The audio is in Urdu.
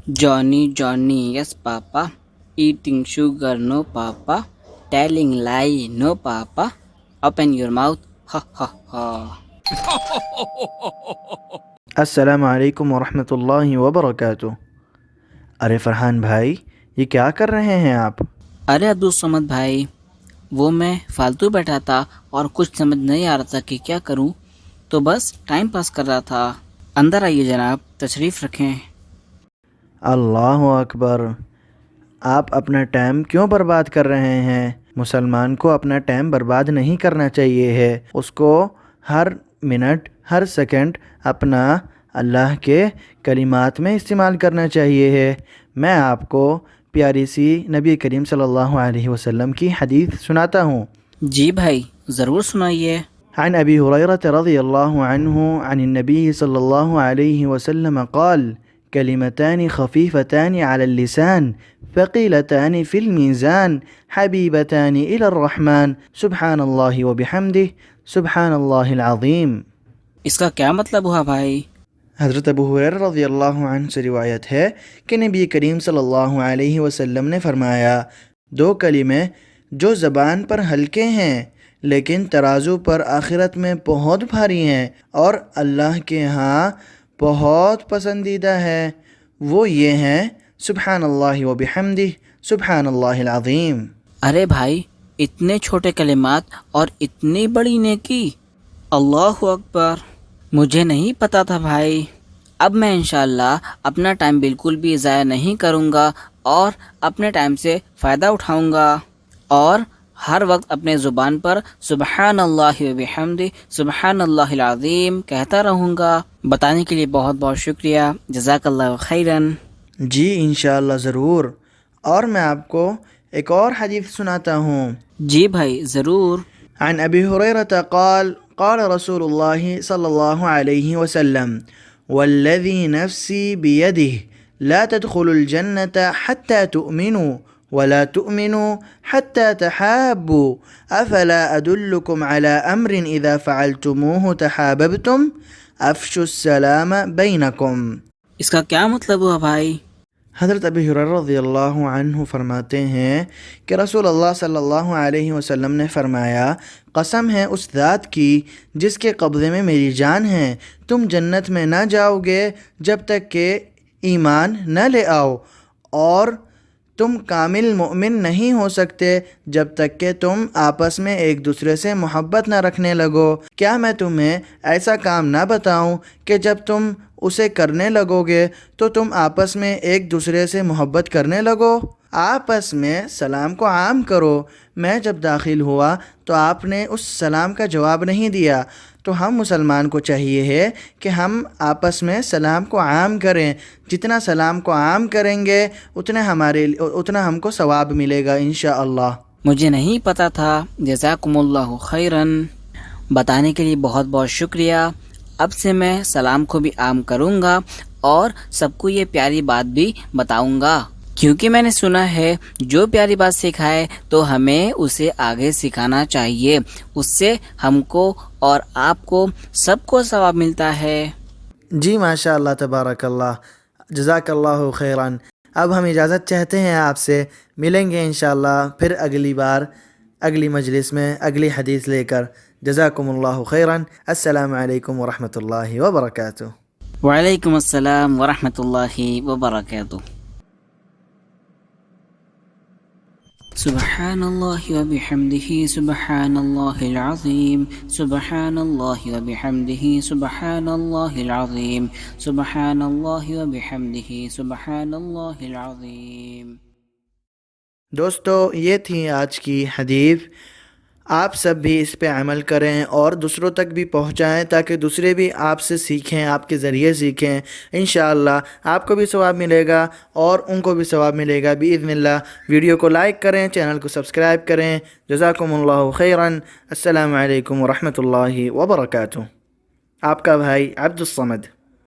Johnny, Johnny, yes, Papa. Eating sugar, no, Papa. Telling lie, no, Papa. Open your mouth, ha ha ha. السلام علیکم ورحمۃ اللہ وبرکاتہ۔ ارے فرحان بھائی، یہ کیا کر رہے ہیں آپ؟ ارے عبدالصمد بھائی، وہ میں فالتو بیٹھا تھا اور کچھ سمجھ نہیں آ رہا تھا کہ کیا کروں، تو بس ٹائم پاس کر رہا تھا۔ اندر آئیے جناب، تشریف رکھیں۔ اللہ اکبر! آپ اپنا ٹائم کیوں برباد کر رہے ہیں؟ مسلمان کو اپنا ٹائم برباد نہیں کرنا چاہیے ہے، اس کو ہر منٹ ہر سیکنڈ اپنا اللہ کے کلمات میں استعمال کرنا چاہیے ہے۔ میں آپ کو پیاری سی نبی کریم صلی اللہ علیہ وسلم کی حدیث سناتا ہوں۔ جی بھائی، ضرور سنائیے۔ عن ابی ہریرہ رضی اللہ عنہ عن النبی صلی اللہ علیہ وسلم قال كلمتان خفيفتان على اللسان ثقيلتان في الميزان حبيبتان إلى الرحمن سبحان الله وبحمده سبحان الله العظیم۔ اس کا کیا مطلب ہوا بھائی؟ حضرت ابو ہریرہ رضی اللہ عنہ سے روایت ہے کہ نبی کریم صلی اللہ علیہ وسلم نے فرمایا، دو کلمے جو زبان پر ہلکے ہیں لیکن ترازو پر آخرت میں بہت بھاری ہیں اور اللہ کے ہاں بہت پسندیدہ ہے، وہ یہ ہیں سبحان اللہ و بحمدہ سبحان اللہ العظیم۔ ارے بھائی، اتنے چھوٹے کلمات اور اتنی بڑی نیکی! اللہ اکبر! مجھے نہیں پتا تھا بھائی۔ اب میں انشاءاللہ اپنا ٹائم بالکل بھی ضائع نہیں کروں گا اور اپنے ٹائم سے فائدہ اٹھاؤں گا اور ہر وقت اپنے زبان پر سبحان اللہ و بحمدہ سبحان اللہ العظیم کہتا رہوں گا۔ بتانے کے لیے بہت بہت شکریہ، جزاک اللہ خیراً۔ جی انشاءاللہ ضرور۔ اور میں آپ کو ایک اور حدیث سناتا ہوں۔ جی بھائی ضرور۔ عن ابی ہریرہ قال قال رسول اللہ صلی اللہ علیہ وسلم والذی نفسی بیدہ لا تدخلوا الجنة حتى تؤمنوا ولا تؤمنوا حتى تحابوا افلا ادلكم على امر اذا فعلتموه تحاببتم افشوا السلام بینکم۔ اس کا کیا مطلب ہوا بھائی؟ حضرت ابی ہریرہ رضی اللہ عنہ فرماتے ہیں کہ رسول اللہ صلی اللہ علیہ وسلم نے فرمایا، قسم ہے اس ذات کی جس کے قبضے میں میری جان ہے، تم جنت میں نہ جاؤ گے جب تک کہ ایمان نہ لے آؤ، اور تم کامل مؤمن نہیں ہو سکتے جب تک کہ تم آپس میں ایک دوسرے سے محبت نہ رکھنے لگو۔ کیا میں تمہیں ایسا کام نہ بتاؤں کہ جب تم اسے کرنے لگو گے تو تم آپس میں ایک دوسرے سے محبت کرنے لگو؟ آپس میں سلام کو عام کرو۔ میں جب داخل ہوا تو آپ نے اس سلام کا جواب نہیں دیا، تو ہم مسلمان کو چاہیے ہے کہ ہم آپس میں سلام کو عام کریں۔ جتنا سلام کو عام کریں گے اتنا ہم کو ثواب ملے گا انشاءاللہ۔ مجھے نہیں پتا تھا، جزاکم اللہ خیراً۔ بتانے کے لیے بہت بہت شکریہ۔ اب سے میں سلام کو بھی عام کروں گا اور سب کو یہ پیاری بات بھی بتاؤں گا، کیونکہ میں نے سنا ہے جو پیاری بات سکھائے تو ہمیں اسے آگے سکھانا چاہیے، اس سے ہم کو اور آپ کو سب کو ثواب ملتا ہے۔ جی ماشاء اللہ تبارک اللہ، جزاک اللہ خیراً۔ اب ہم اجازت چاہتے ہیں آپ سے، ملیں گے انشاءاللہ پھر اگلی بار اگلی مجلس میں اگلی حدیث لے کر۔ جزاکم اللہ خیراً۔ السلام علیکم ورحمۃ اللہ وبرکاتہ۔ وعلیکم السلام ورحمۃ اللہ وبرکاتہ۔ سبحان اللہ وبحمدہ سبحان اللہ العظیم سبحان اللہ وبحمدہ سبحان اللہ العظیم سبحان اللہ وبحمدہ سبحان اللہ العظیم۔ دوستو، یہ تھی آج کی حدیث۔ آپ سب بھی اس پہ عمل کریں اور دوسروں تک بھی پہنچائیں تاکہ دوسرے بھی آپ سے سیکھیں، آپ کے ذریعے سیکھیں۔ انشاءاللہ آپ کو بھی ثواب ملے گا اور ان کو بھی ثواب ملے گا بإذن اللہ۔ ویڈیو کو لائک کریں، چینل کو سبسکرائب کریں۔ جزاکم اللہ خیراً۔ السلام علیکم ورحمۃ اللہ وبرکاتہ۔ آپ کا بھائی عبد الصمد۔